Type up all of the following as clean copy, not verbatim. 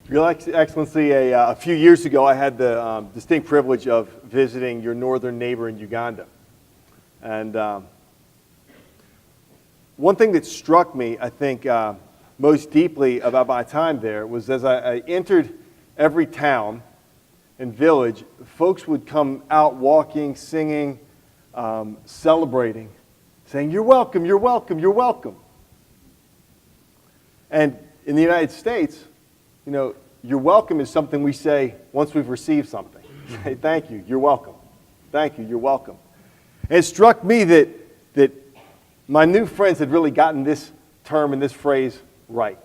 Your Excellency, a few years ago I had the distinct privilege of visiting your northern neighbor in Uganda. And one thing that struck me, I think, most deeply about my time there was as I entered every town and village, folks would come out walking, singing, celebrating, saying, "You're welcome, you're welcome, you're welcome." And in the United States, you know, "you're welcome" is something we say once we've received something. Say, "Thank you, you're welcome. Thank you, you're welcome." And it struck me that my new friends had really gotten this term and this phrase right.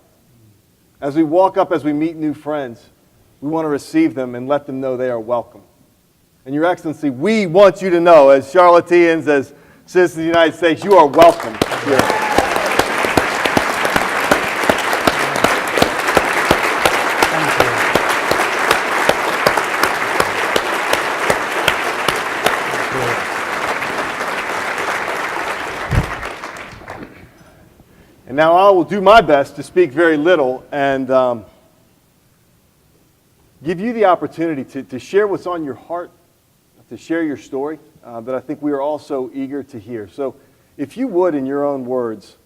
As we walk up, as we meet new friends, we want to receive them and let them know they are welcome. And Your Excellency, we want you to know, as Charlotteans, as citizens of the United States, you are welcome here. And now I will do my best to speak very little and give you the opportunity to share what's on your heart, to share your story that I think we are all so eager to hear. So if you would, in your own words,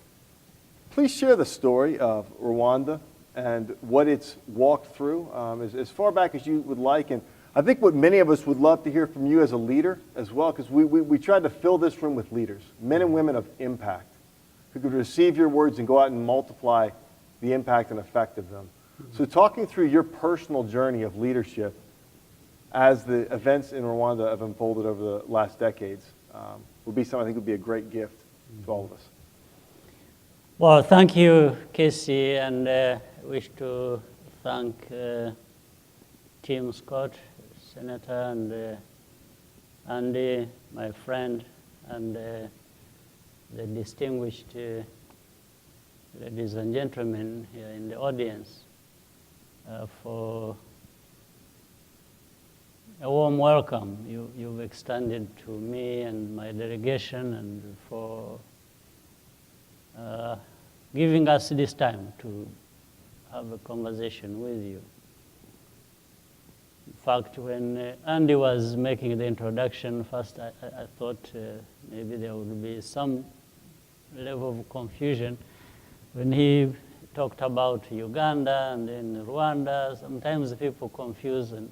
please share the story of Rwanda and what it's walked through as far back as you would like. And I think what many of us would love to hear from you as a leader as well, because we tried to fill this room with leaders, men and women of impact, who could receive your words and go out and multiply the impact and effect of them. So talking through your personal journey of leadership as the events in Rwanda have unfolded over the last decades would be something I think would be a great gift to all of us. Well, thank you, Casey, and I wish to thank Tim Scott, Senator, and Andy, my friend, and the distinguished ladies and gentlemen here in the audience for a warm welcome you've extended to me and my delegation, and for giving us this time to have a conversation with you. In fact, when Andy was making the introduction, first I thought maybe there would be some level of confusion when he talked about Uganda and then Rwanda. Sometimes people confuse, and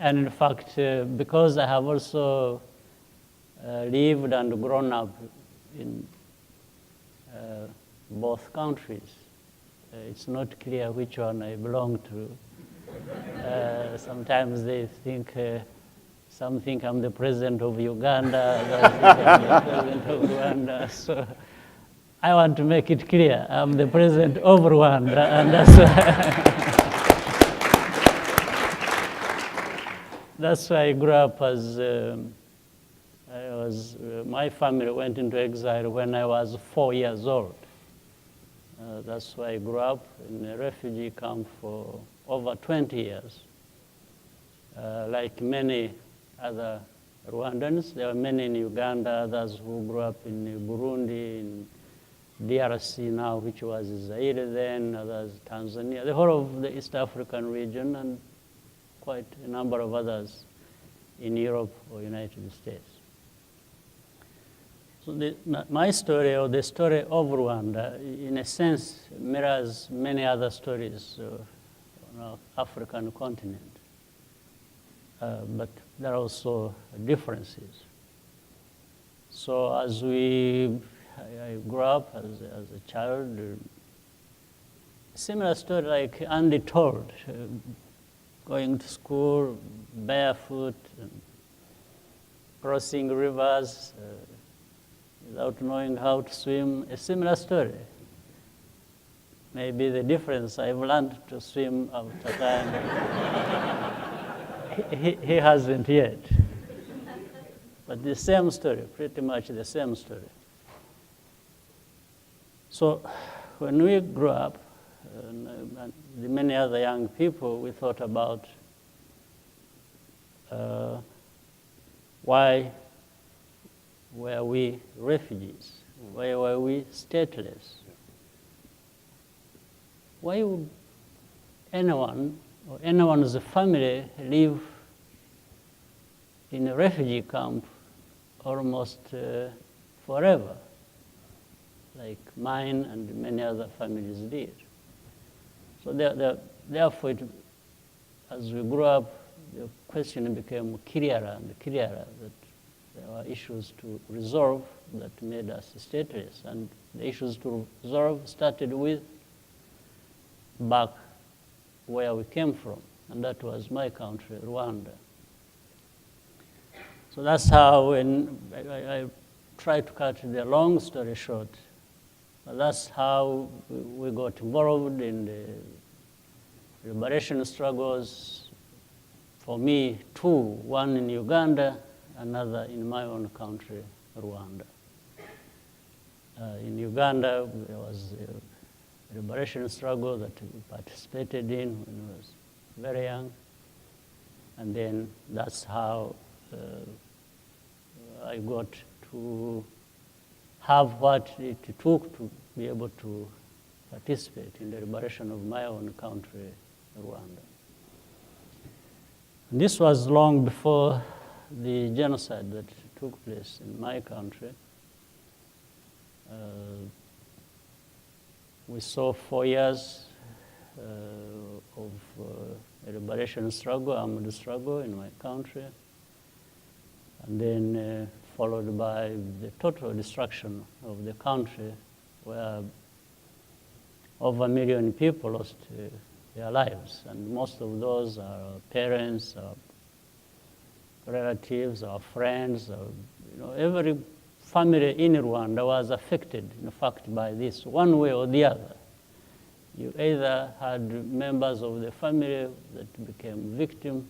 in fact, because I have also lived and grown up in both countries, it's not clear which one I belong to. Sometimes they think, some think I'm the president of Uganda, others think I'm the president of Rwanda. So I want to make it clear, I'm the president of Rwanda, and that's why I grew up as, my family went into exile when I was 4 years old. That's why I grew up in a refugee camp for over 20 years. Like many other Rwandans, there were many in Uganda, others who grew up in Burundi, in DRC now, which was Zaire then, others Tanzania, the whole of the East African region, and quite a number of others in Europe or United States. So my story, or the story of Rwanda, in a sense, mirrors many other stories on our African continent. But there are also differences. So as I grew up as a child, similar story like Andy told, going to school barefoot, and crossing rivers, without knowing how to swim, a similar story. Maybe the difference, I've learned to swim after time. He hasn't yet. But the same story, pretty much the same story. So when we grew up, and the many other young people, we thought about why were we refugees? Why were we stateless? why would anyone or anyone's family live in a refugee camp almost forever, like mine and many other families did? So therefore, as we grew up, the question became clearer and clearer that there were issues to resolve that made us stateless. And the issues to resolve started with back where we came from, and that was my country, Rwanda. So that's how, when I try to cut the long story short, but that's how we got involved in the liberation struggles. For me, two, one in Uganda, another in my own country, Rwanda. In Uganda, there was a liberation struggle that we participated in when I was very young. And then that's how I got to have what it took to be able to participate in the liberation of my own country, Rwanda. And this was long before the genocide that took place in my country. We saw 4 years of a liberation struggle, armed struggle in my country, and then followed by the total destruction of the country, where over 1 million people lost their lives, and most of those are our parents, our relatives, our friends, every family in Rwanda was affected, in fact, by this, one way or the other. You either had members of the family that became victims,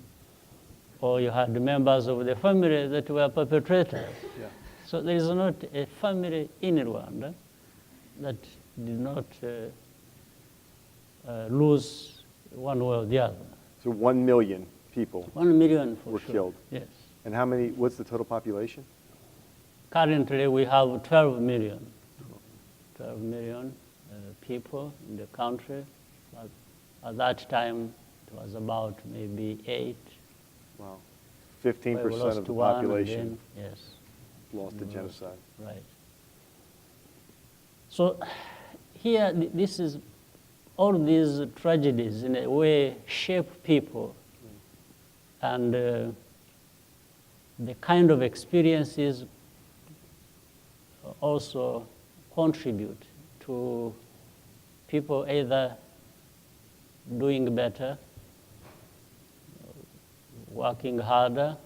or you had members of the family that were perpetrators. Yeah. So there is not a family in Rwanda that did not lose one way or the other. So 1 million people 1 million for were sure. killed. Yes. And how many, what's the total population? Currently, we have 12 million. 12 million people in the country. But at that time, it was about maybe 8. Wow. We 15% lost of the one, and population then, yes. lost to genocide. Right. So here, this is, all these tragedies in a way shape people, and the kind of experiences also contribute to people either doing better, working harder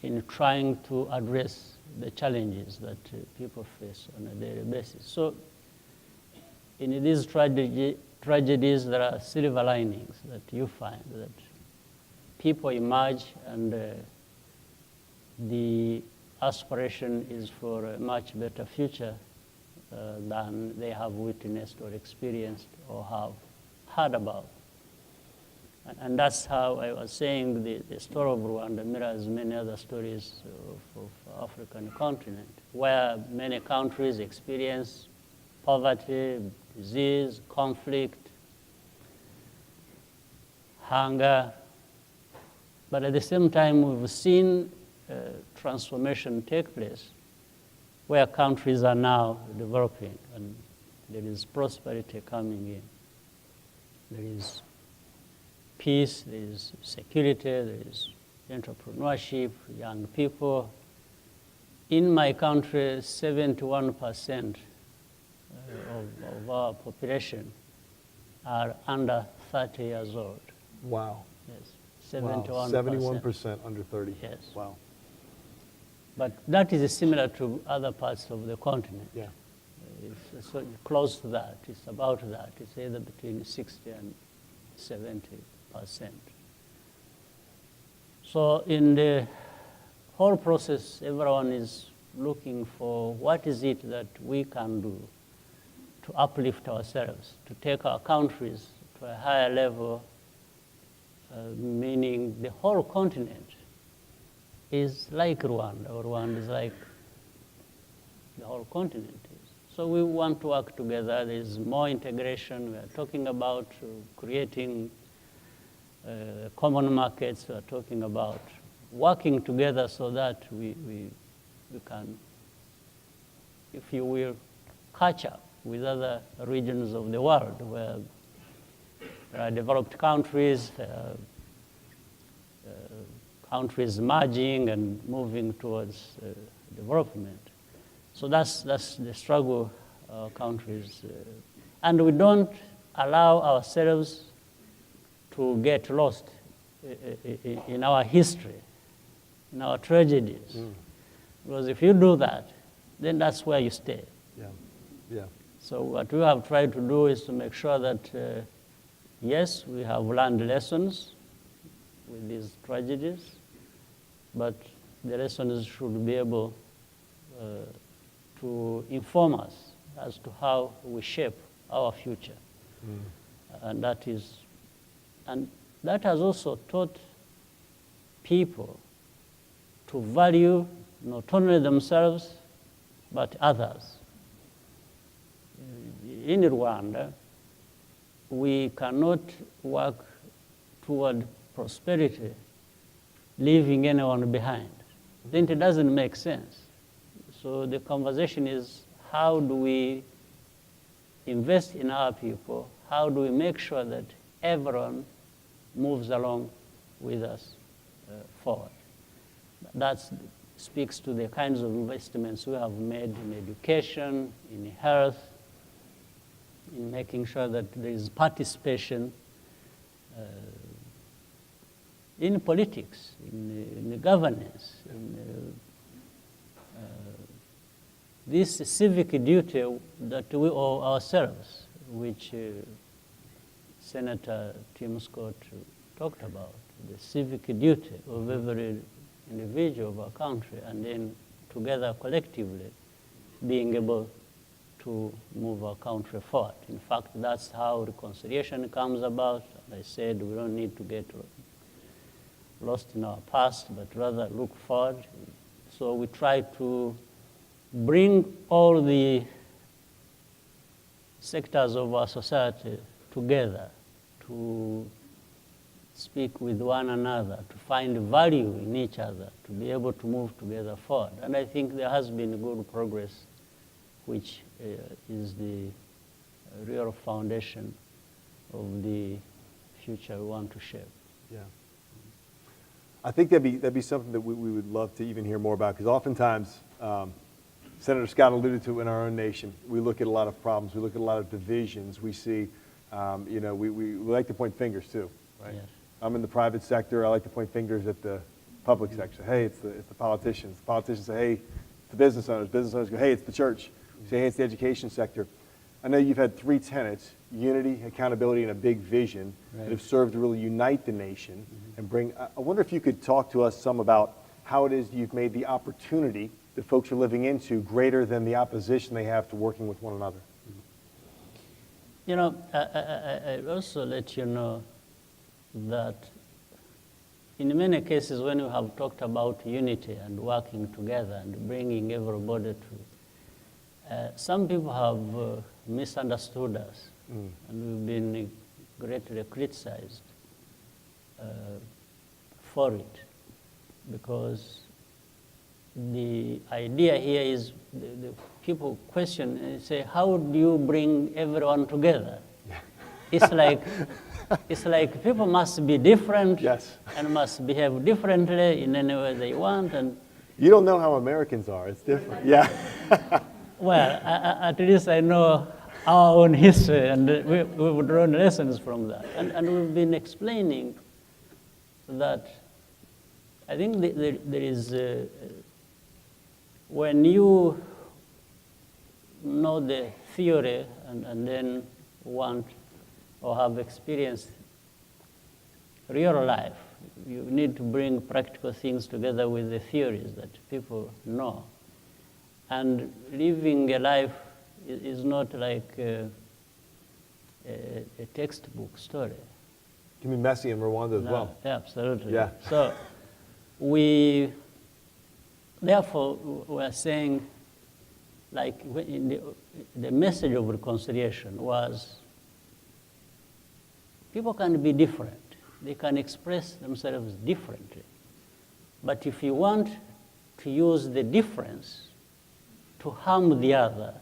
in trying to address the challenges that people face on a daily basis. So in these tragedies, there are silver linings that you find, that people emerge, and the aspiration is for a much better future than they have witnessed or experienced or have heard about. And that's how I was saying the story of Rwanda mirrors many other stories of the African continent, where many countries experience poverty, disease, conflict, hunger. But at the same time, we've seen transformation take place, where countries are now developing, and there is prosperity coming in. There is peace, there is security, there is entrepreneurship, young people. In my country, 71% of our population are under 30 years old. Wow. Yes, 71%. Wow. 71% under 30. Yes. Wow. But that is similar to other parts of the continent. Yeah. It's so close to that. It's about that. It's either between 60 and 70%. So in the whole process, everyone is looking for what is it that we can do to uplift ourselves, to take our countries to a higher level, meaning the whole continent is like Rwanda, or Rwanda is like the whole continent is. So we want to work together. There's more integration. We are talking about creating common markets. We are talking about working together so that we can, if you will, catch up with other regions of the world where there are developed countries, countries merging and moving towards development. So that's the struggle countries. And we don't allow ourselves to get lost in our history, in our tragedies. Because if you do that, then that's where you stay. Yeah, yeah. So what we have tried to do is to make sure that, yes, we have learned lessons with these tragedies, but the lessons should be able to inform us as to how we shape our future. And that has also taught people to value not only themselves, but others. In Rwanda, we cannot work toward prosperity leaving anyone behind. Then it doesn't make sense. So the conversation is, how do we invest in our people? How do we make sure that everyone moves along with us forward? That speaks to the kinds of investments we have made in education, in health, in making sure that there is participation in politics, in governance, in this civic duty that we owe ourselves, which Senator Tim Scott talked about, the civic duty of every individual of our country, and then together collectively being able to move our country forward. In fact, that's how reconciliation comes about. As I said, we don't need to get lost in our past, but rather look forward. So we try to bring all the sectors of our society together to speak with one another, to find value in each other, to be able to move together forward. And I think there has been good progress, which is the real foundation of the future we want to shape. Yeah. I think that'd be something that we would love to even hear more about, because oftentimes, Senator Scott alluded to, in our own nation, we look at a lot of problems, we look at a lot of divisions, we see, we like to point fingers too, right? Yes. I'm in the private sector, I like to point fingers at the public sector. Hey, it's the politicians. The politicians say, hey, it's the business owners. Business owners go, hey, it's the church. Say, hey, it's the education sector. I know you've had three tenets: unity, accountability, and a big vision that have served to really unite the nation and bring. I wonder if you could talk to us some about how it is you've made the opportunity that folks are living into greater than the opposition they have to working with one another. You know, I also let you know that in many cases when we have talked about unity and working together and bringing everybody to, some people have misunderstood us, and we've been greatly criticized for it, because the idea here is the people question and say, how do you bring everyone together? It's like people must be different, Yes. and must behave differently in any way they want. And You don't know how Americans are. It's different. Yeah. well, at least I know our own history, and we've drawn lessons from that. And we've been explaining that I think there is, when you know the theory and then want or have experienced real life, you need to bring practical things together with the theories that people know. And living a life is not like a textbook story. It can be messy in Rwanda as well. Yeah, absolutely. Yeah. So therefore, we're saying like in the message of reconciliation was people can be different. They can express themselves differently. But if you want to use the difference to harm the other,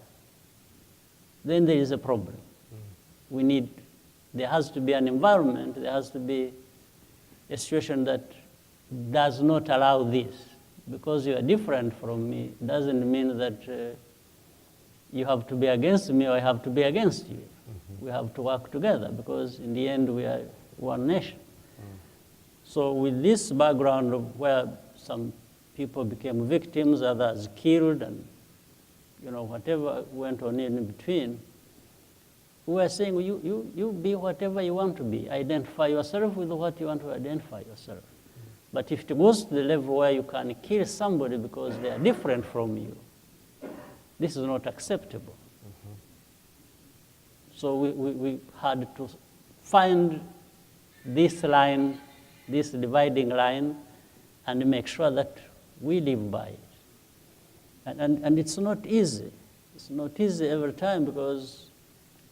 then there is a problem. There has to be an environment, there has to be a situation that does not allow this. Because you are different from me doesn't mean that you have to be against me or I have to be against you. We have to work together because in the end we are one nation. So with this background of where some people became victims, others killed, and whatever went on in between, we were saying you be whatever you want to be. Identify yourself with what you want to identify yourself. But if it goes to the level where you can kill somebody because they are different from you, this is not acceptable. So we had to find this line, this dividing line, and make sure that we live by it. And it's not easy. It's not easy every time, because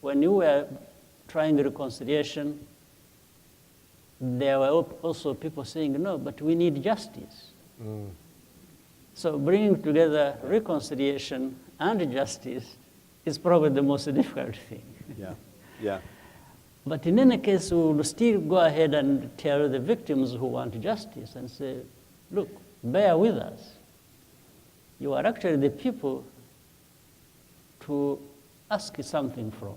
when you were trying reconciliation, there were also people saying, no, but we need justice. So bringing together reconciliation and justice is probably the most difficult thing. Yeah. But in any case, we will still go ahead and tell the victims who want justice and say, look, bear with us. You are actually the people to ask something from.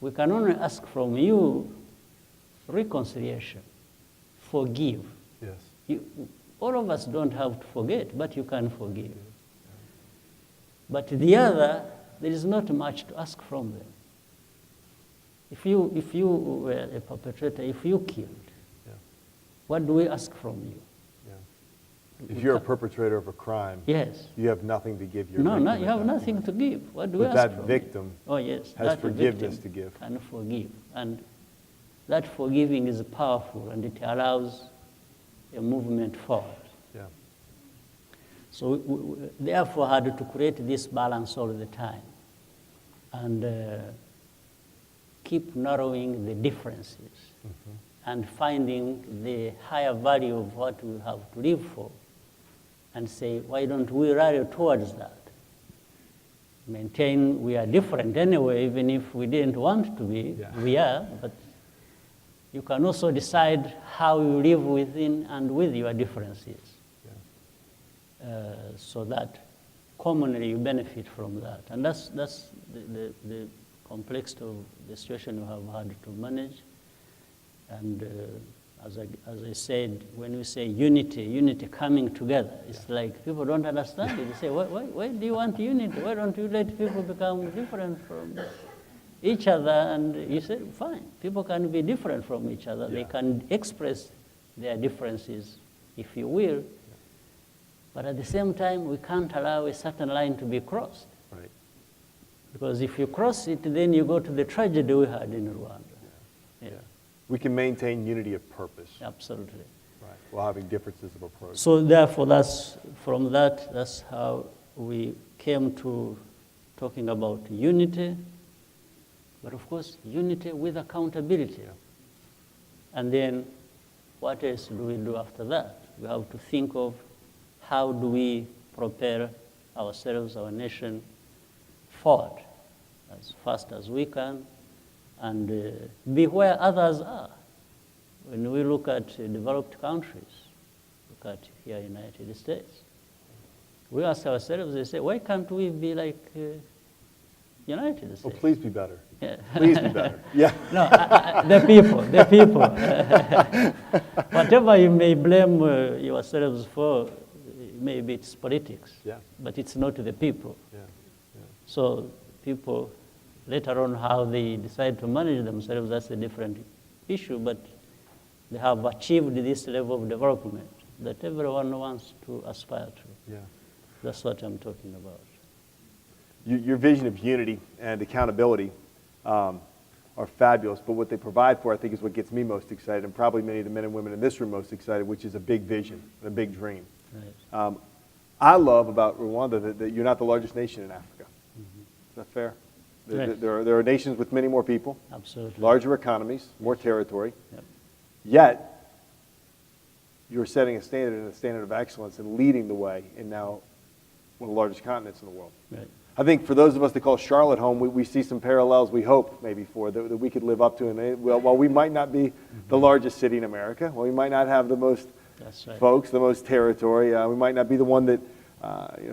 We can only ask from you reconciliation, forgive. Yes. All of us don't have to forget, but you can forgive. But the other, there is not much to ask from them. If you were a perpetrator, if you killed, what do we ask from you? If you're a perpetrator of a crime, yes, you have nothing to give your victim. victim. No, you have nothing to give. What do we ask that from victim you? Oh, yes, has that forgiveness victim to give. can forgive. And that forgiving is powerful, and it allows a movement forward. Yeah. So we therefore had to create this balance all the time and keep narrowing the differences and finding the higher value of what we have to live for, and say, why don't we rally towards that? Maintain we are different anyway, even if we didn't want to be, we are, but you can also decide how you live within and with your differences. So that commonly you benefit from that. And that's the complexity of the situation you have had to manage. And as I said, when we say unity coming together, it's like people don't understand it. They say, why do you want unity? Why don't you let people become different from each other? And you say, fine, people can be different from each other. They can express their differences, if you will. But at the same time, we can't allow a certain line to be crossed. Right. Because if you cross it, then you go to the tragedy we had in Rwanda. We can maintain unity of purpose. Absolutely. Right. While having differences of approach. So therefore, that's how we came to talking about unity, but of course, unity with accountability. And then what else do we do after that? We have to think of how do we prepare ourselves, our nation, forward as fast as we can, and be where others are. When we look at developed countries, look at here in the United States, we ask ourselves, they say, why can't we be like United States? Oh, please be better. Yeah. Please be better. Yeah. No, the people. Whatever you may blame yourselves for, maybe it's politics, but it's not the people. So people, later on, how they decide to manage themselves, that's a different issue, but they have achieved this level of development that everyone wants to aspire to. That's what I'm talking about. Your vision of unity and accountability are fabulous, but what they provide for, I think, is what gets me most excited, and probably many of the men and women in this room most excited, which is a big vision and a big dream. Right. I love about Rwanda that you're not the largest nation in Africa. Is that fair? Right. There are nations with many more people, Absolutely. larger economies, more territory. Yep. Yet, you're setting a standard and a standard of excellence and leading the way in now one of the largest continents in the world. Right. I think for those of us that call Charlotte home, we see some parallels we hope maybe for that we could live up to. And while we might not be the largest city in America, while we might not have the most That's right. folks, the most territory, we might not be the one that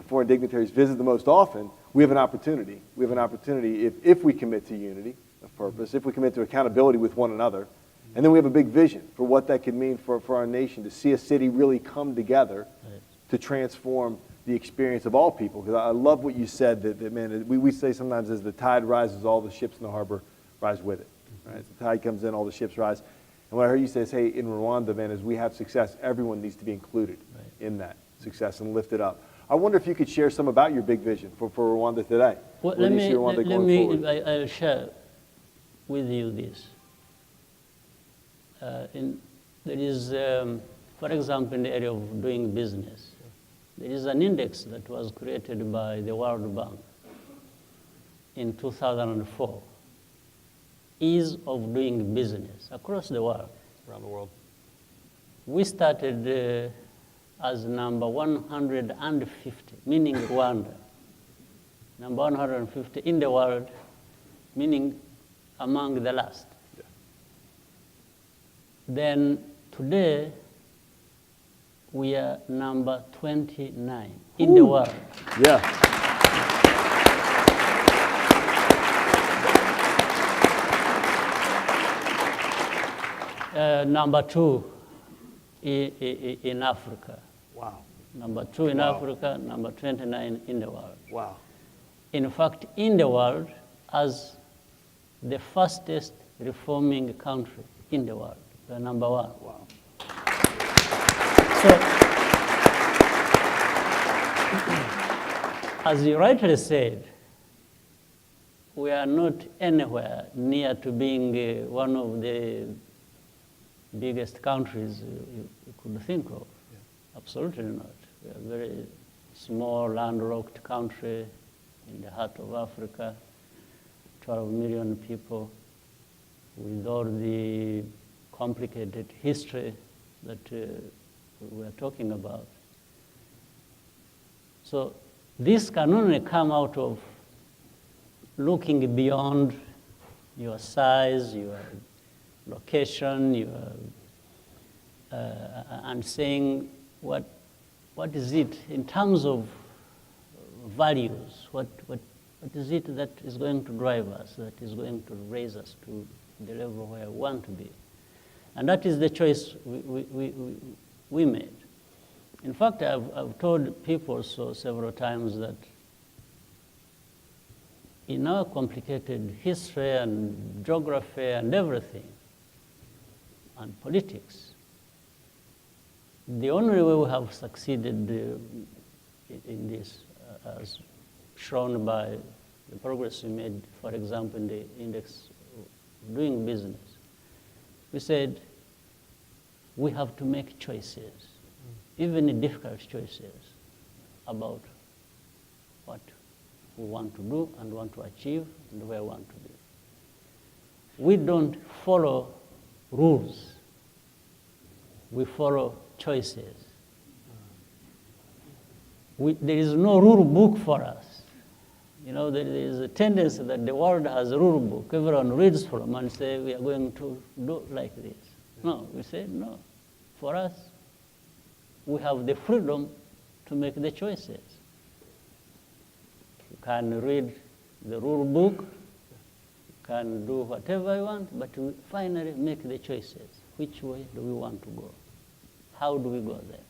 foreign dignitaries visit the most often, we have an opportunity. We have an opportunity if we commit to unity of purpose, if we commit to accountability with one another, and then we have a big vision for what that could mean for our nation, to see a city really come together Right. to transform the experience of all people. Because I love what you said, that man, we say sometimes as the tide rises, all the ships in the harbor rise with it. Right? As the tide comes in, all the ships rise. And what I heard you say is, hey, in Rwanda, man, as we have success, everyone needs to be included in that success and lifted up. I wonder if you could share some about your big vision for Rwanda today. Well, Where do you see Rwanda going forward? I'll share with you this. There is, for example, in the area of doing business, there is an index that was created by the World Bank in 2004, ease of doing business across the world. Around the world. We started as number 150, meaning Rwanda. Number 150 in the world, meaning among the last. Yeah. Then today, we are number 29 in the world. Yeah. Number 2 in Africa. Wow. Number 2 in Wow. Africa, number 29 in the world. Wow. In fact, in the world, as the fastest reforming country in the world, we are number 1. Wow. So, as you rightly said, we are not anywhere near to being one of the biggest countries you could think of. Yeah. Absolutely not. We are a very small, landlocked country in the heart of Africa, 12 million people, with all the complicated history that we are talking about. So this can only come out of looking beyond your size, your location, and saying what is it in terms of values, what is it that is going to drive us, that is going to raise us to the level where we want to be. And that is the choice we made. In fact, I've told people so several times that in our complicated history and geography and everything, and politics, the only way we have succeeded in this, as shown by the progress we made, for example, in the index of doing business, we said we have to make choices, even difficult choices, about what we want to do and want to achieve and where we want to be. We don't follow rules. We follow choices. There is no rule book for us. You know, there is a tendency that the world has a rule book. Everyone reads from and say, we are going to do like this. No, we say, no. For us, we have the freedom to make the choices. You can read the rule book, you can do whatever you want, but we finally make the choices. Which way do we want to go? How do we go there?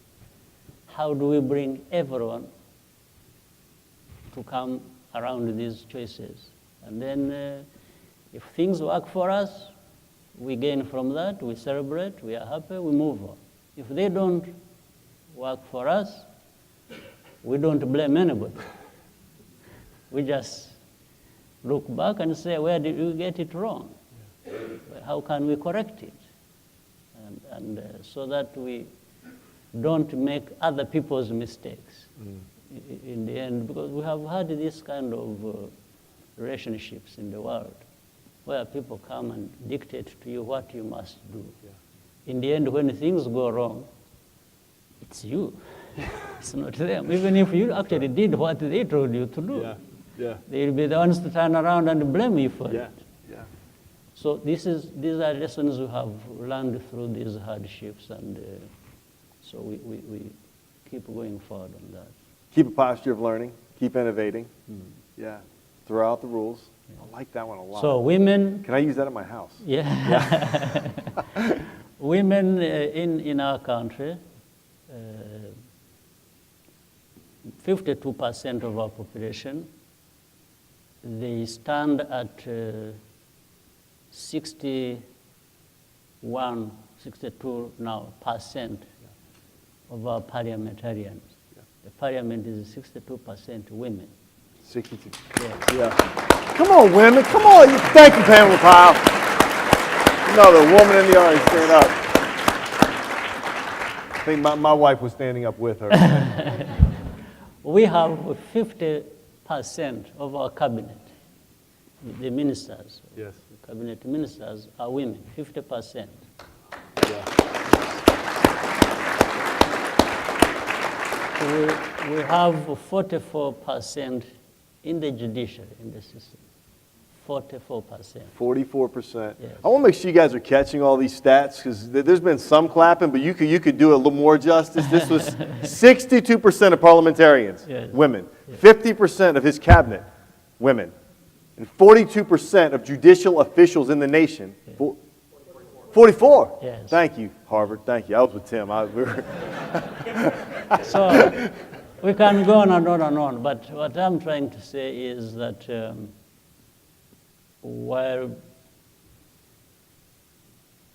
How do we bring everyone to come around these choices? And then if things work for us, we gain from that, we celebrate, we are happy, we move on. If they don't work for us, we don't blame anybody. We just look back and say, where did we get it wrong? How can we correct it? And so that we don't make other people's mistakes in the end, because we have had this kind of relationships in the world where people come and dictate to you what you must do. Yeah. In the end, when things go wrong, it's you. It's not them. Even if you actually did what they told you to do, they'll be the ones to turn around and blame you for it. Yeah. So these are lessons we have learned through these hardships, and so we keep going forward on that. Keep a posture of learning, keep innovating. Yeah, throw out the rules. I like that one a lot. So women... Can I use that at my house? Yeah. Women in our country, 52% of our population, they stand at 61, 62 now percent of our parliamentarians. Yeah. The parliament is 62% women. 62. Yes. Yeah. Come on, women. Come on. Thank you, Pamela Powell. Another woman in the audience, stand up. I think my wife was standing up with her. We have 50% of our cabinet, the ministers. Yes. The cabinet ministers are women, 50%. Yeah. We have 44% in the judiciary, in the system. 44%. 44%. Yes. I want to make sure you guys are catching all these stats, because there's been some clapping, but you could do a little more justice. This was 62% of parliamentarians, yes. women. Yes. 50% of his cabinet, women. And 42% of judicial officials in the nation. Yes. 44? Yes. Thank you, Harvard. Thank you. I was with Tim. So we can go on and on and on, but what I'm trying to say is that while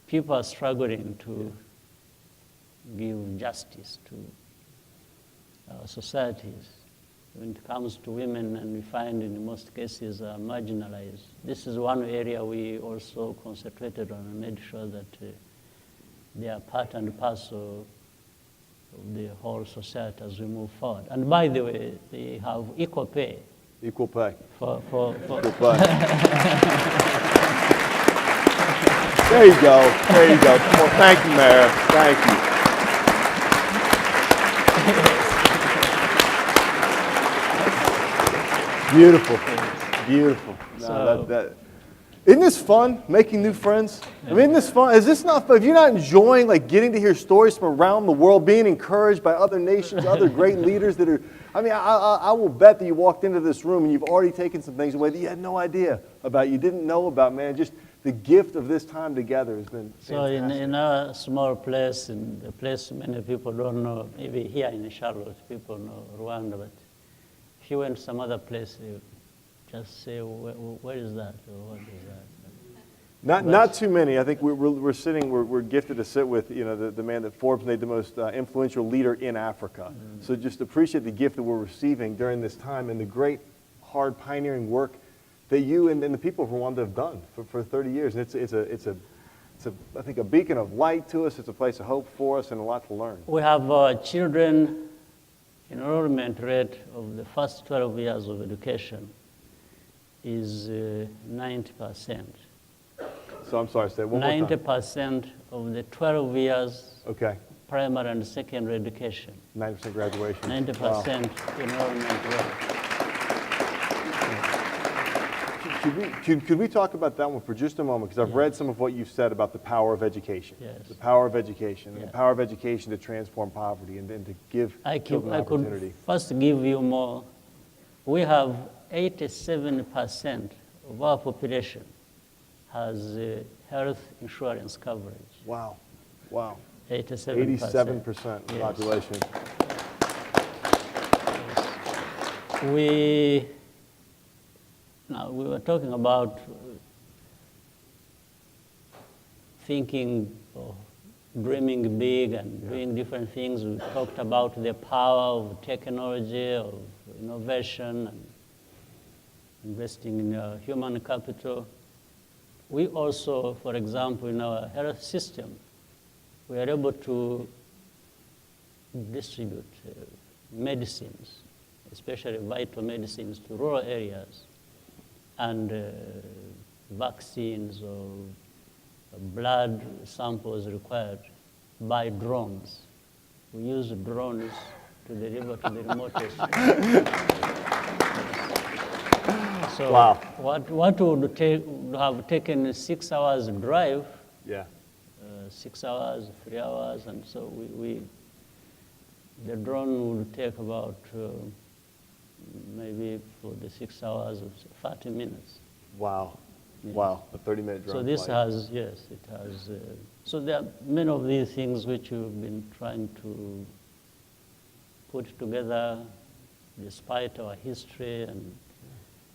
people are struggling to give justice to our societies, when it comes to women, and we find in most cases are marginalized. This is one area we also concentrated on and made sure that they are part and parcel of the whole society as we move forward. And by the way, they have equal pay. Equal pay. For Equal pay. There you go. There you go. Well, thank you, Mayor. Thank you. Beautiful. Beautiful. No, isn't this fun, making new friends? I mean, isn't this fun? Is this not fun? If you're not enjoying getting to hear stories from around the world, being encouraged by other nations, other great leaders that are, I mean, I will bet that you walked into this room and you've already taken some things away that you had no idea about, you didn't know about, man. Just the gift of this time together has been fantastic. So in our small place, in the place many people don't know, maybe here in Charlotte, people know Rwanda, but if you went some other place, you just say, where is that, or what is that? Not too many. I think we're gifted to sit with, the man that Forbes made the most influential leader in Africa. Mm-hmm. So just appreciate the gift that we're receiving during this time and the great, hard, pioneering work that you and the people of Rwanda have done for 30 years. And it's I think, a beacon of light to us. It's a place of hope for us and a lot to learn. We have children enrollment rate of the first 12 years of education is 90%. So I'm sorry, say it one more time. 90% of the 12 years okay. primary and secondary education. 90% graduation. 90% wow. Enrollment rate. Could we talk about that one for just a moment? Because I've read some of what you said about the power of education. Yes. The power of education, and the power of education to transform poverty and to give children opportunity. I could first give you more. We have 87% of our population has health insurance coverage. Wow. Wow. 87%. 87% of the population. Yes. We were talking about thinking or dreaming big and doing different things. We talked about the power of technology, of innovation, and investing in human capital. We also, for example, in our health system, we are able to distribute medicines, especially vital medicines, to rural areas, and vaccines or blood samples required by drones. We use drones to deliver to the remotest. So Wow. what would have taken 6 hours drive, Yeah. 6 hours, 3 hours, and so the drone would take about maybe for the 6 hours, 30 minutes. Wow. Yeah. Wow. A 30-minute drone So this flight. has, yes, it has. So there are many of these things which we've been trying to put together despite our history and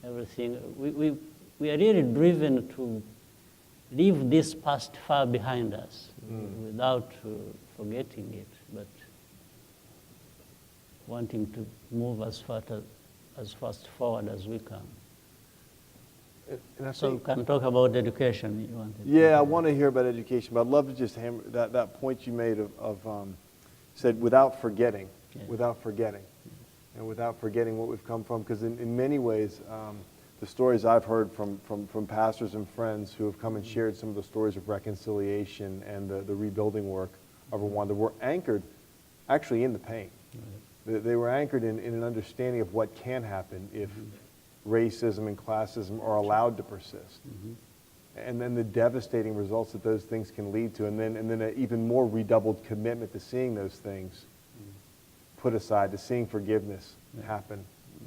everything. We are really driven to leave this past far behind us without forgetting it, but wanting to move as fast forward as we can. And I So we think, can talk about education. You wanted to- yeah, I want to hear about education, but I'd love to just hammer that point you made of said without forgetting, Yeah. without forgetting, and without forgetting what we've come from, because in many ways, the stories I've heard from pastors and friends who have come and shared some of the stories of reconciliation and the rebuilding work of Rwanda were anchored actually in the pain. They were anchored in an understanding of what can happen if racism and classism are allowed to persist. And then the devastating results that those things can lead to, and then an even more redoubled commitment to seeing those things put aside, to seeing forgiveness happen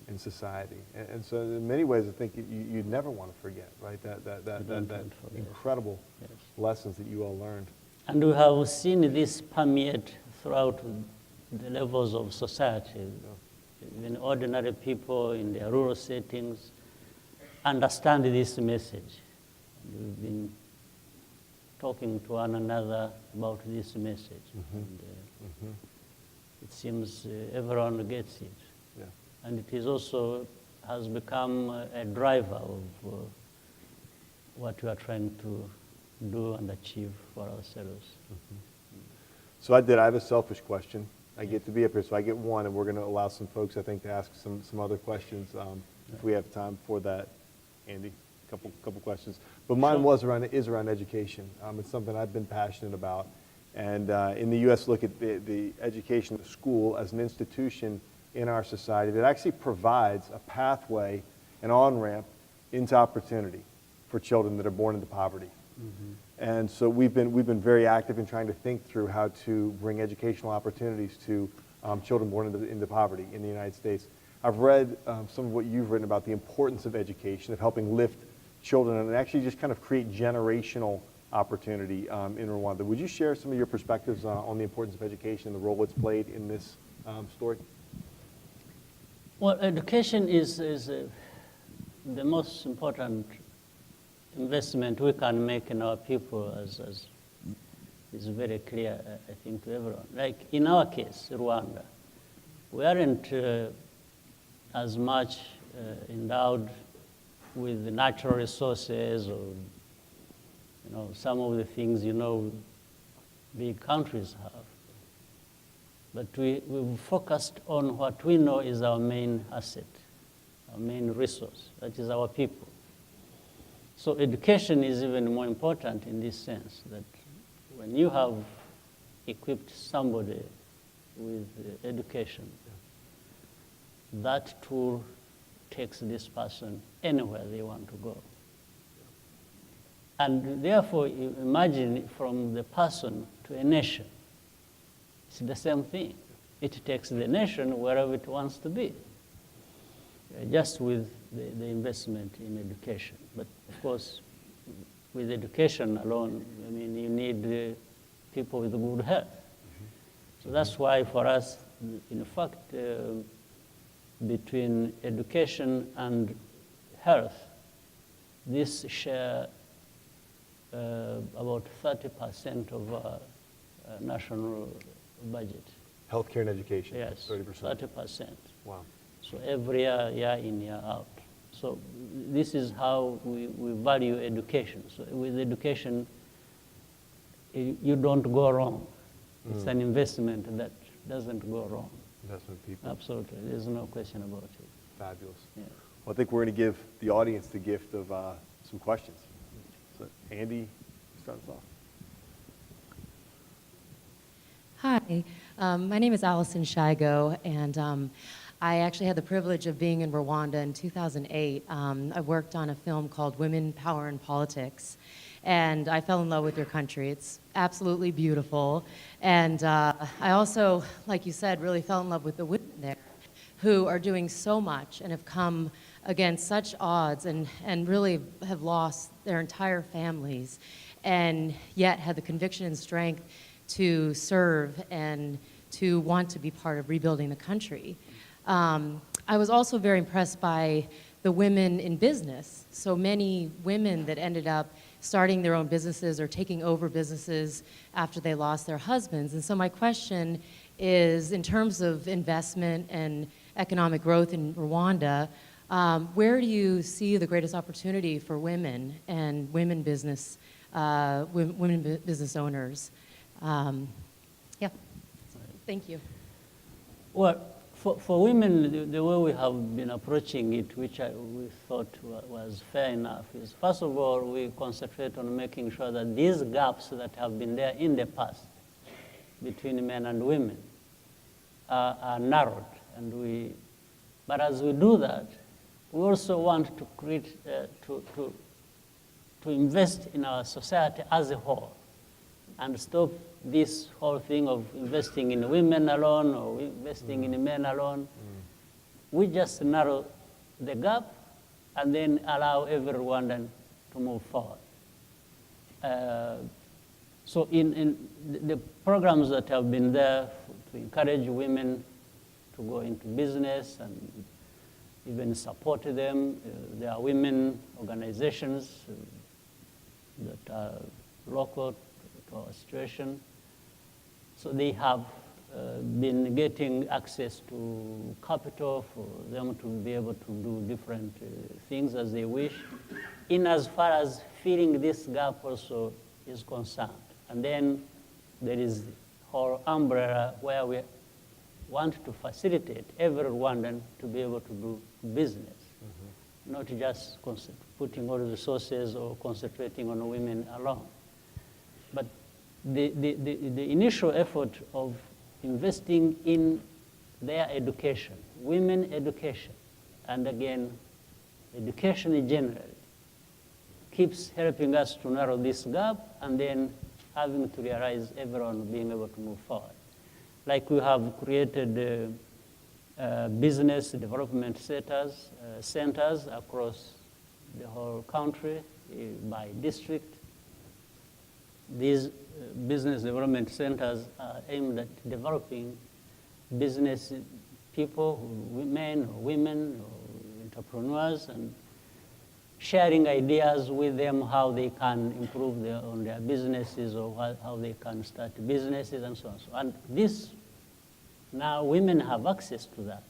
in society. And so in many ways, I think you'd never want to forget, right? That don't want to forget. incredible Yes. lessons that you all learned. And we have seen this permeate throughout the levels of society. Even ordinary people in their rural settings understand this message. We've been talking to one another about this message. And, it seems everyone gets it. Yeah. And it is also has become a driver of what we are trying to do and achieve for ourselves. So I have a selfish question. I get to be up here, so I get one, and we're going to allow some folks, I think, to ask some other questions if we have time for that. Andy, couple questions. But mine is around education. It's something I've been passionate about. And in the U.S., look at the education, the school as an institution in our society that actually provides a pathway, an on-ramp into opportunity for children that are born into poverty. And so we've been very active in trying to think through how to bring educational opportunities to children born into poverty in the United States. I've read some of what you've written about the importance of education, of helping lift children and actually just kind of create generational opportunity in Rwanda. Would you share some of your perspectives on the importance of education and the role it's played in this story? Well, education is the most important investment we can make in our people, as is very clear, I think, to everyone. Like in our case, Rwanda, we aren't as much endowed with the natural resources or some of the things big countries have. But we've focused on what we know is our main asset, our main resource, that is our people. So education is even more important in this sense, that when you have equipped somebody with education, that tool takes this person anywhere they want to go. And therefore, you imagine from the person to a nation, it's the same thing. It takes the nation wherever it wants to be, just with the investment in education. But of course, with education alone, you need people with good health. So that's why for us, in fact, between education and health, this share about 30% of our national budget. Healthcare and education. Yes, 30%. 30%. Wow. So every year, year in, year out. So this is how we value education. So with education, you don't go wrong. It's an investment that doesn't go wrong. Investment people. Absolutely, there's no question about it. Fabulous. Yeah. Well, I think we're going to give the audience the gift of some questions. So, Andy, start us off. Hi, my name is Allison Shigo, and I actually had the privilege of being in Rwanda in 2008. I worked on a film called Women, Power, and Politics, and I fell in love with your country. It's absolutely beautiful, and I also, like you said, really fell in love with the women there, who are doing so much and have come against such odds and really have lost their entire families, and yet had the conviction and strength to serve and to want to be part of rebuilding the country. I was also very impressed by the women in business. So many women that ended up starting their own businesses or taking over businesses after they lost their husbands. And so my question is, in terms of investment and economic growth in Rwanda, where do you see the greatest opportunity for women and women business owners? Yeah, thank you. Well, for women, the way we have been approaching it, which we thought was fair enough, is first of all, we concentrate on making sure that these gaps that have been there in the past between men and women are narrowed. But as we do that, we also want to create, to invest in our society as a whole and stop this whole thing of investing in women alone or investing in men alone. We just narrow the gap and then allow every Rwandan to move forward. So in the programs that have been there to encourage women to go into business and even support them, there are women organizations that are local to our situation. So they have been getting access to capital for them to be able to do different things as they wish, in as far as filling this gap also is concerned. And then there is the whole umbrella where we want to facilitate every Rwandan to be able to do business, not just putting all the resources or concentrating on women alone. But the initial effort of investing in their education, women education, and again, education generally, keeps helping us to narrow this gap and then having to realize everyone being able to move forward. Like we have created business development centers across the whole country by district. These business development centers are aimed at developing business people, men or women or entrepreneurs, and sharing ideas with them how they can improve on their businesses or how they can start businesses and so on. And this, now women have access to that.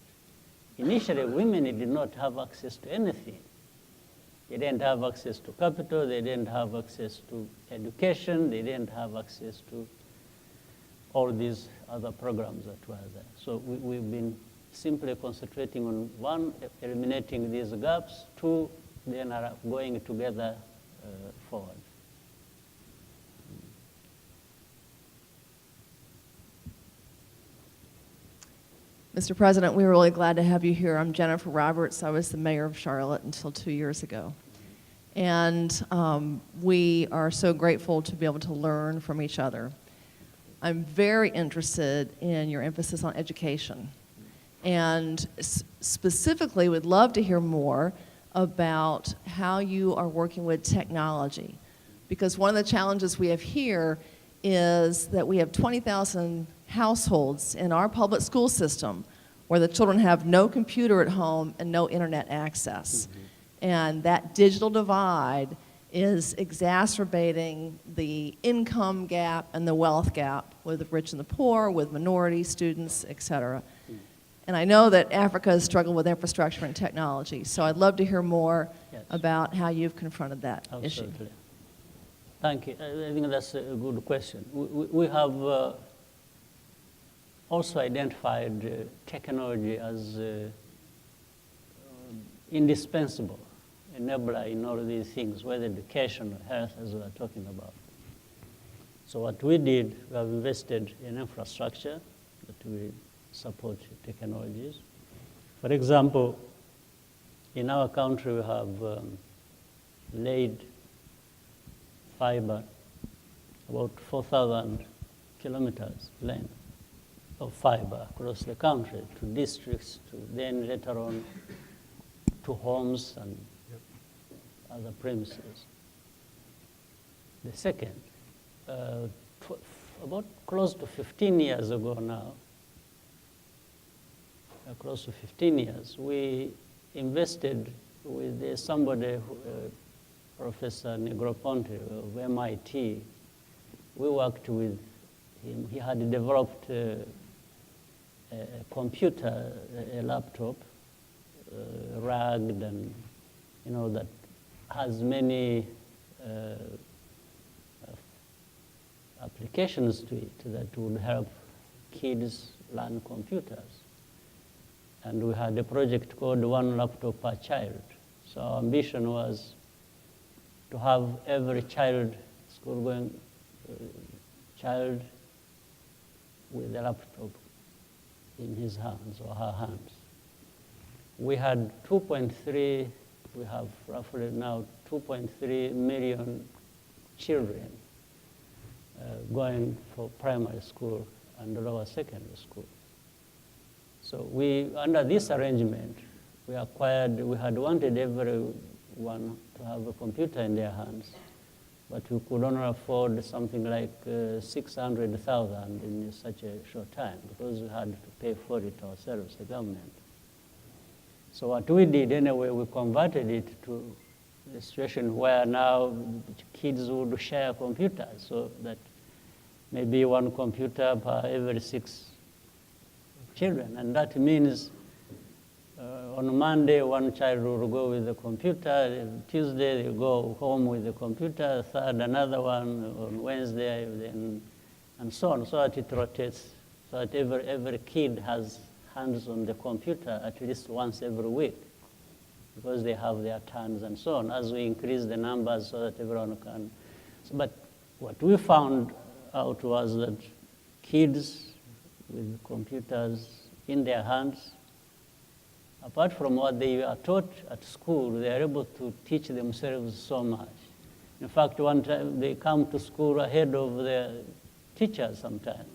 Initially, women did not have access to anything. They didn't have access to capital, they didn't have access to education, they didn't have access to all these other programs that were there. So we've been simply concentrating on one, eliminating these gaps, two, then are going together forward. Mr. President, we were really glad to have you here. I'm Jennifer Roberts. I was the mayor of Charlotte until 2 years ago. And we are so grateful to be able to learn from each other. I'm very interested in your emphasis on education. And specifically would love to hear more about how you are working with technology. Because one of the challenges we have here is that we have 20,000 households in our public school system where the children have no computer at home and no internet access. And that digital divide is exacerbating the income gap and the wealth gap with the rich and the poor, with minority students, et cetera. And I know that Africa has struggled with infrastructure and technology, so I'd love to hear more about how you've confronted that issue. Absolutely. Thank you. I think that's a good question. We have also identified technology as indispensable enabler in all these things, whether education or health, as we are talking about. So what we did, we have invested in infrastructure that will support technologies. For example, in our country, we have laid fiber, about 4,000 kilometers length of fiber across the country to districts, to then later on to homes and other premises. The second, about close to 15 years ago now, close to 15 years, we invested with somebody, Professor Negroponte of MIT. We worked with him. He had developed a computer, a laptop, rugged and, that has many applications to it that would help kids learn computers. And we had a project called One Laptop Per Child. So our ambition was to have every child, school-going child, with a laptop in his hands or her hands. We had we have roughly now 2.3 million children going for primary school and lower secondary school. So under this arrangement, we had wanted everyone to have a computer in their hands, but we could only afford something like 600,000 in such a short time because we had to pay for it ourselves, the government. So what we did anyway, we converted it to a situation where now kids would share computers, so that maybe one computer per every 6 children. And that means on Monday, one child will go with the computer, Tuesday they go home with the computer, third another one, on Wednesday, and so on, so that it rotates, so that every kid has hands on the computer at least once every week, because they have their turns and so on, as we increase the numbers so that everyone can. But what we found out was that kids with computers in their hands, apart from what they are taught at school, they are able to teach themselves so much. In fact, one time they come to school ahead of their teachers sometimes.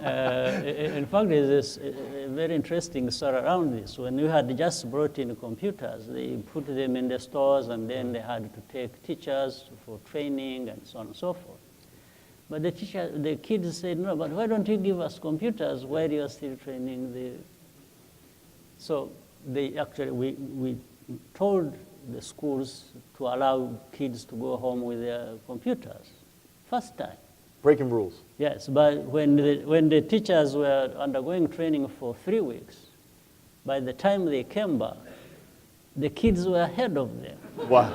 In fact, there's a very interesting story around this. When we had just brought in computers, they put them in the stores, and then they had to take teachers for training and so on and so forth. But the kids said, no, but why don't you give us computers while you're still training? So we told the schools to allow kids to go home with their computers, first time. Breaking rules. Yes, but when the teachers were undergoing training for 3 weeks, by the time they came back, the kids were ahead of them. Wow.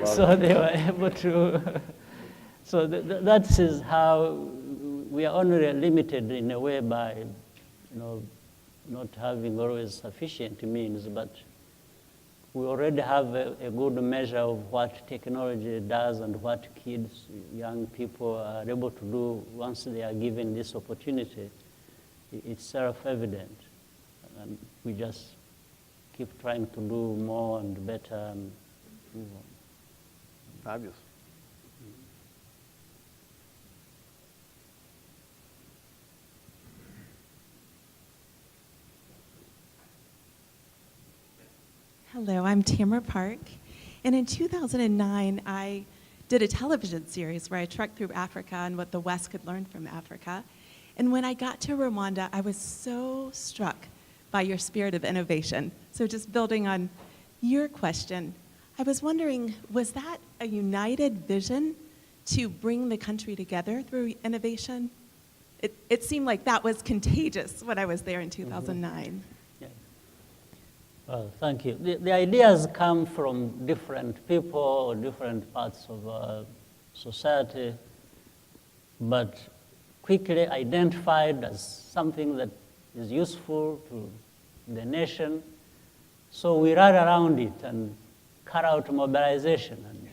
So they were able to. So that is how we are only limited in a way by, not having always sufficient means, but we already have a good measure of what technology does and what kids, young people are able to do once they are given this opportunity. It's self-evident, and we just keep trying to do more and better and move on. Fabulous. Hello, I'm Tamara Park, and in 2009, I did a television series where I trekked through Africa and what the West could learn from Africa. And when I got to Rwanda, I was so struck by your spirit of innovation. So just building on your question, I was wondering, was that a united vision to bring the country together through innovation? It seemed like that was contagious when I was there in 2009. Well, thank you. The ideas come from different people or different parts of society, but quickly identified as something that is useful to the nation. So we run around it and carry out mobilization. And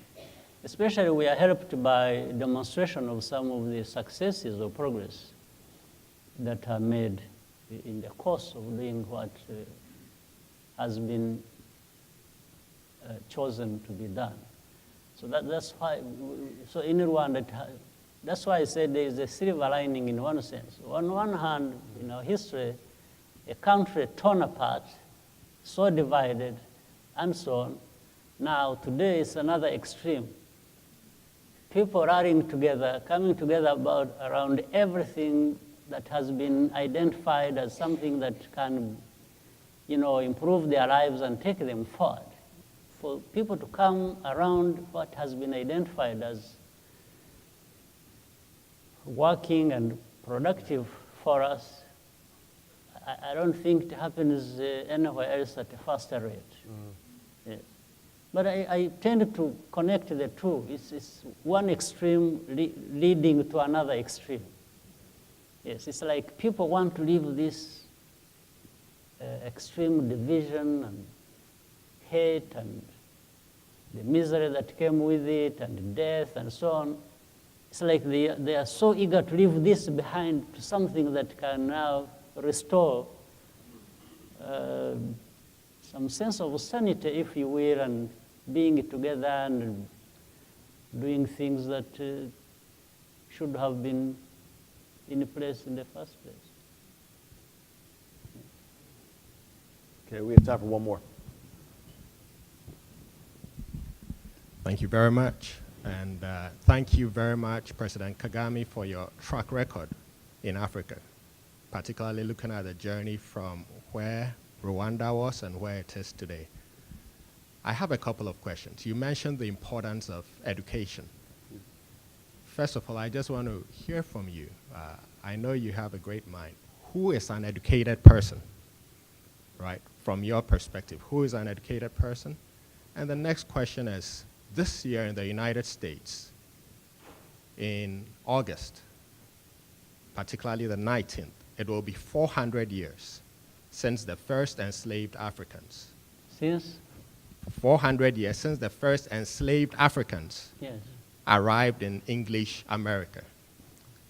especially we are helped by demonstration of some of the successes or progress that are made in the course of doing what has been chosen to be done. So that's why, so in Rwanda, that's why I said there is a silver lining in one sense. On one hand, in our history, a country torn apart, so divided, and so on. Now, today is another extreme. People rallying together, coming together around everything that has been identified as something that can, improve their lives and take them forward. For people to come around what has been identified as working and productive for us, I don't think it happens anywhere else at a faster rate. Yes. But I tend to connect the two. It's one extreme leading to another extreme. Yes, it's like people want to leave this extreme division and hate and the misery that came with it and death and so on. It's like they are so eager to leave this behind to something that can now restore some sense of sanity, if you will, and being together and doing things that should have been in place in the first place. Okay, we have time for one more. Thank you very much. And thank you very much, President Kagame, for your track record in Africa, particularly looking at the journey from where Rwanda was and where it is today. I have a couple of questions. You mentioned the importance of education. First of all, I just want to hear from you. I know you have a great mind. Who is an educated person, right? From your perspective, who is an educated person? And the next question is, this year in the United States, in August, particularly the 19th, it will be 400 years since the first enslaved Africans. Since? 400 years since the first enslaved Africans Yes. arrived in English America.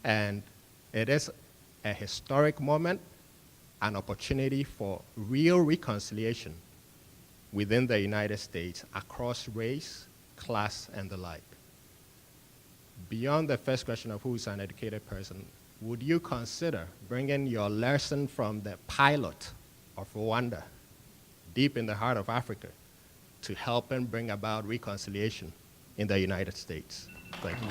And it is a historic moment, an opportunity for real reconciliation within the United States across race, class, and the like. Beyond the first question of who is an educated person, would you consider bringing your lesson from the pilot of Rwanda deep in the heart of Africa to help and bring about reconciliation in the United States? Thank you.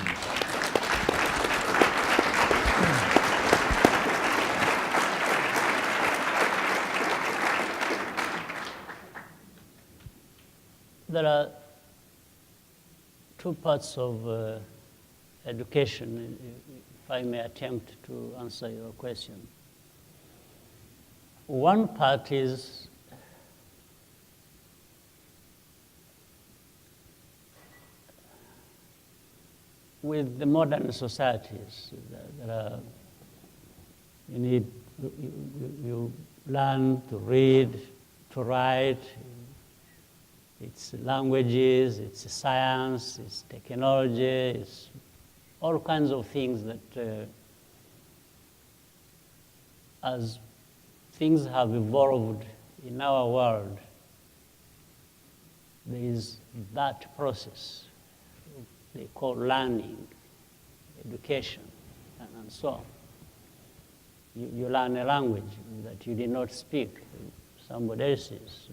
There are two parts of education, if I may attempt to answer your question. One part is with the modern societies. You learn to read, to write. It's languages, it's science, it's technology, it's all kinds of things that as things have evolved in our world, there is that process they call learning, education, and so on. You learn a language that you did not speak, somebody else's.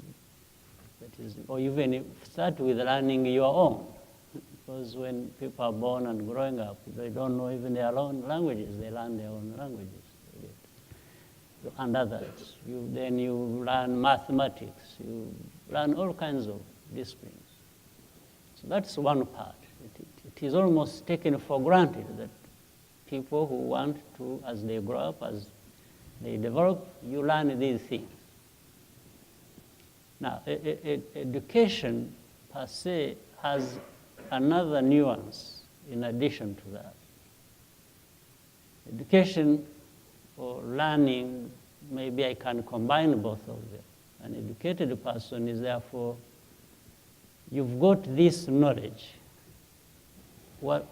That is, or even start with learning your own. Because when people are born and growing up, they don't know even their own languages. They learn their own languages. And others. Then you learn mathematics. You learn all kinds of disciplines. So that's one part. It is almost taken for granted that people who want to, as they grow up, as they develop, you learn these things. Now, education per se has another nuance in addition to that. Education or learning, maybe I can combine both of them. An educated person is therefore, you've got this knowledge. What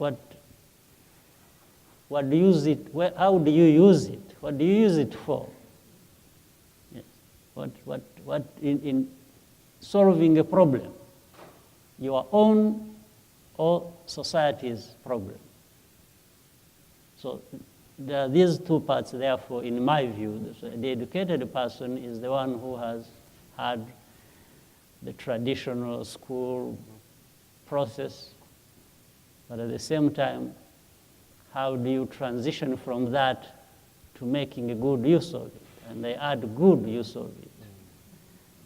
do you use it? How do you use it? What do you use it for? Yes. What in solving a problem, your own or society's problem. So there are these two parts, therefore, in my view. The educated person is the one who has had the traditional school process, but at the same time, how do you transition from that to making a good use of it? And they add good use of it.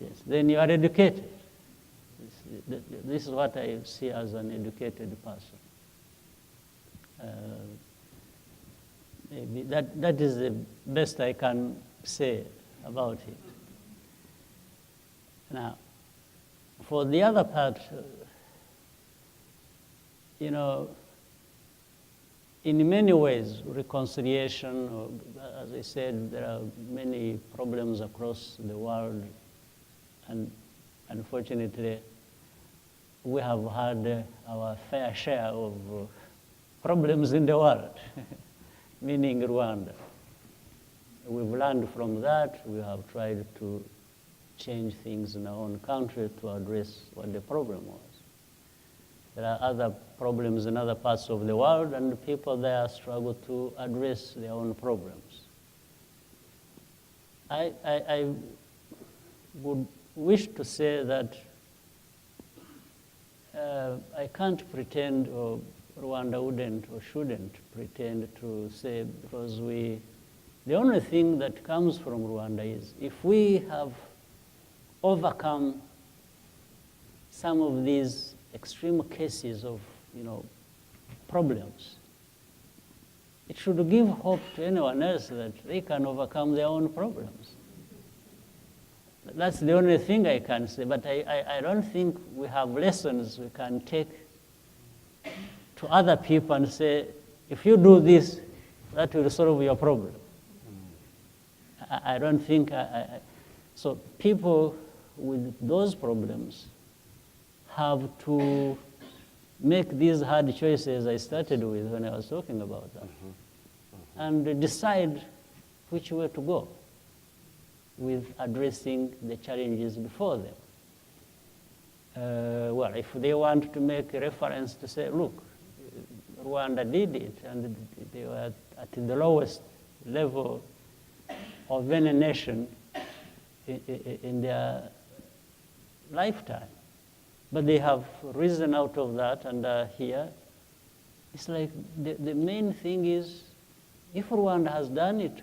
Yes, then you are educated. This is what I see as an educated person. Maybe that is the best I can say about it. Now, for the other part, in many ways, reconciliation, or, as I said, there are many problems across the world, and unfortunately, we have had our fair share of problems in the world, meaning Rwanda. We've learned from that. We have tried to change things in our own country to address what the problem was. There are other problems in other parts of the world, and the people there struggle to address their own problems. I would wish to say that I can't pretend, or Rwanda wouldn't or shouldn't pretend to say, because the only thing that comes from Rwanda is if we have overcome some of these extreme cases of, problems, it should give hope to anyone else that they can overcome their own problems. That's the only thing I can say, but I don't think we have lessons we can take to other people and say, if you do this, that will solve your problem. I don't think, so people with those problems have to make these hard choices I started with when I was talking about that, and decide which way to go with addressing the challenges before them. Well, if they want to make a reference to say, look, Rwanda did it, and they were at the lowest level of any nation in their lifetime. But they have risen out of that and are here. It's like the main thing is, if Rwanda has done it,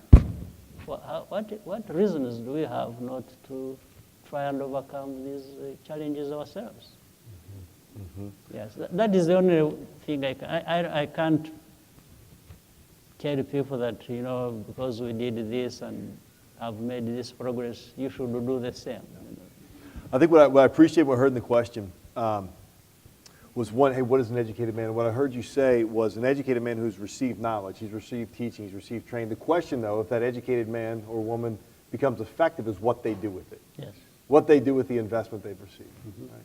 what reasons do we have not to try and overcome these challenges ourselves? Yes, that is the only thing I can't tell people that, because we did this and have made this progress, you should do the same. I think what I appreciate what I heard in the question was one, hey, what is an educated man? And what I heard you say was an educated man who's received knowledge, he's received teaching, he's received training. The question, though, if that educated man or woman becomes effective is what they do with it. Yes. What they do with the investment they've received. Right?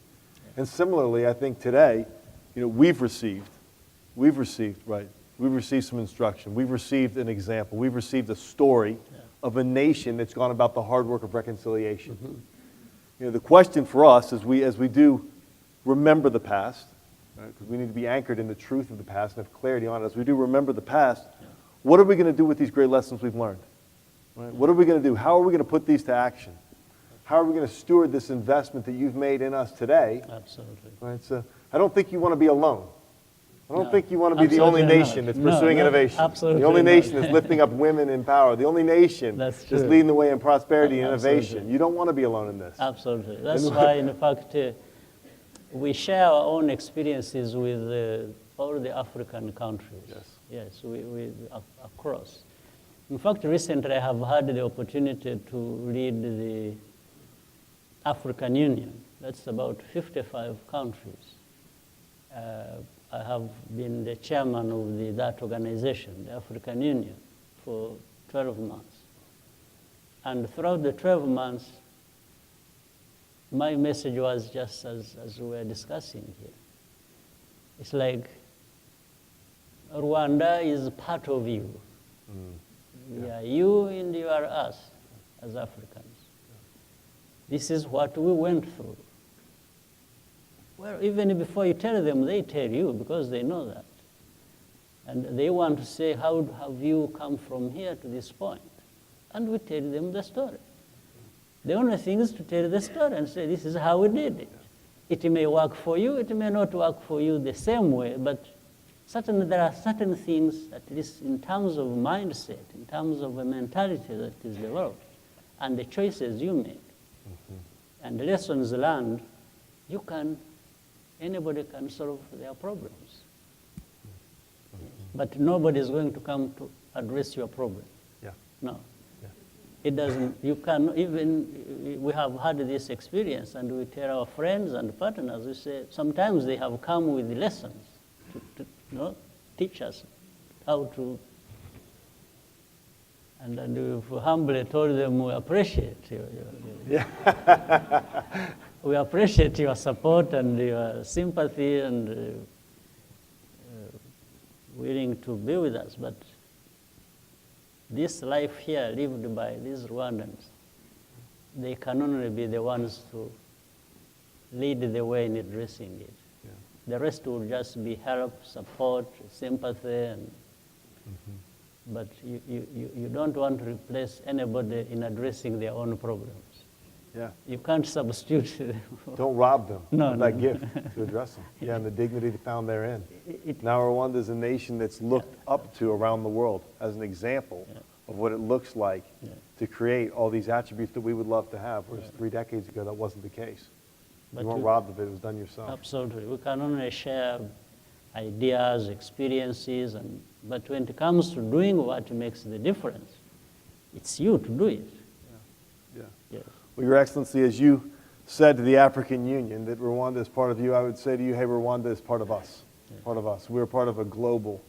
And similarly, I think today, we've received some instruction. We've received an example. We've received a story of a nation that's gone about the hard work of reconciliation. The question for us as we do remember the past, because we need to be anchored in the truth of the past and have clarity on it. As we do remember the past, what are we going to do with these great lessons we've learned? Right? What are we going to do? How are we going to put these to action? How are we going to steward this investment that you've made in us today? Absolutely. Right? So I don't think you want to be alone. I don't No, think you want to be the only absolutely nation not. that's pursuing No, innovation. absolutely The only not. nation that's lifting up women in power. The only nation That's that's true. leading the way in prosperity and Absolutely. innovation. You don't want to be alone in this. Absolutely. That's why, in fact, we share our own experiences with all the African countries. Yes. Yes, we across. In fact, recently I have had the opportunity to lead the African Union. That's about 55 countries. I have been the chairman of that organization, the African Union. for 12 months. And throughout the 12 months, my message was just as we were discussing here. It's like Rwanda is part of you. We are you and you are us as Africans. This is what we went through. Well, even before you tell them, they tell you because they know that. And they want to say, how have you come from here to this point? And we tell them the story. The only thing is to tell the story and say, this is how we did it. It may work for you, it may not work for you the same way, but certainly there are certain things, at least in terms of mindset, in terms of a mentality that is developed, and the choices you make, and the lessons learned, anybody can solve their problems. But nobody is going to come to address your problem. Yeah. No. It doesn't, you can even, we have had this experience and we tell our friends and partners, we say, sometimes they have come with lessons to teach us how to, and then we've humbly told them we appreciate we appreciate your support and your sympathy and willing to be with us, but this life here lived by these Rwandans, they can only be the ones to lead the way in addressing it. Yeah. The rest will just be help, support, sympathy, and but you don't want to replace anybody in addressing their own problems. Yeah. You can't substitute them. Don't rob them of that No. gift to address them. Yeah, and the dignity found therein. Now Rwanda is a nation that's looked up to around the world as an example of what it looks like to create all these attributes that we would love to have, whereas 3 decades ago that wasn't the case. But you weren't robbed of it, it was done yourself. Absolutely. We can only share ideas, experiences, but when it comes to doing what makes the difference, it's you to do it. Yeah. Yes. Well, Your Excellency, as you said to the African Union that Rwanda is part of you, I would say to you, hey, Rwanda is part of us. Part of us. We're part of a global,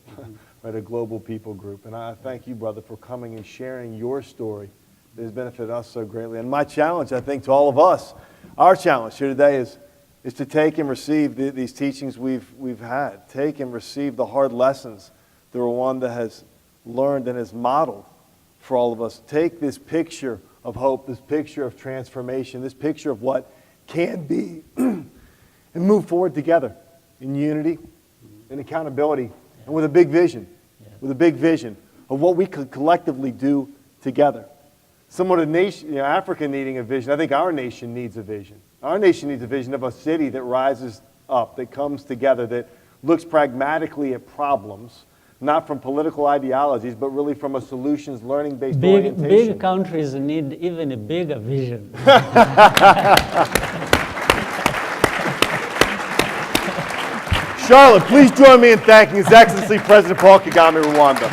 right, a global people group. And I thank you, brother, for coming and sharing your story that has benefited us so greatly. And my challenge, I think, to all of us, our challenge here today is to take and receive these teachings we've had. Take and receive the hard lessons that Rwanda has learned and has modeled for all of us. Take this picture of hope, this picture of transformation, this picture of what can be, and move forward together in unity, in accountability, and with a big vision, of what we could collectively do together. Somewhat a nation, Africa needing a vision, I think our nation needs a vision. Our nation needs a vision of a city that rises up, that comes together, that looks pragmatically at problems, not from political ideologies, but really from a solutions learning-based orientation. Big countries need even a bigger vision. Charlotte, please join me in thanking His Excellency President Paul Kagame, Rwanda.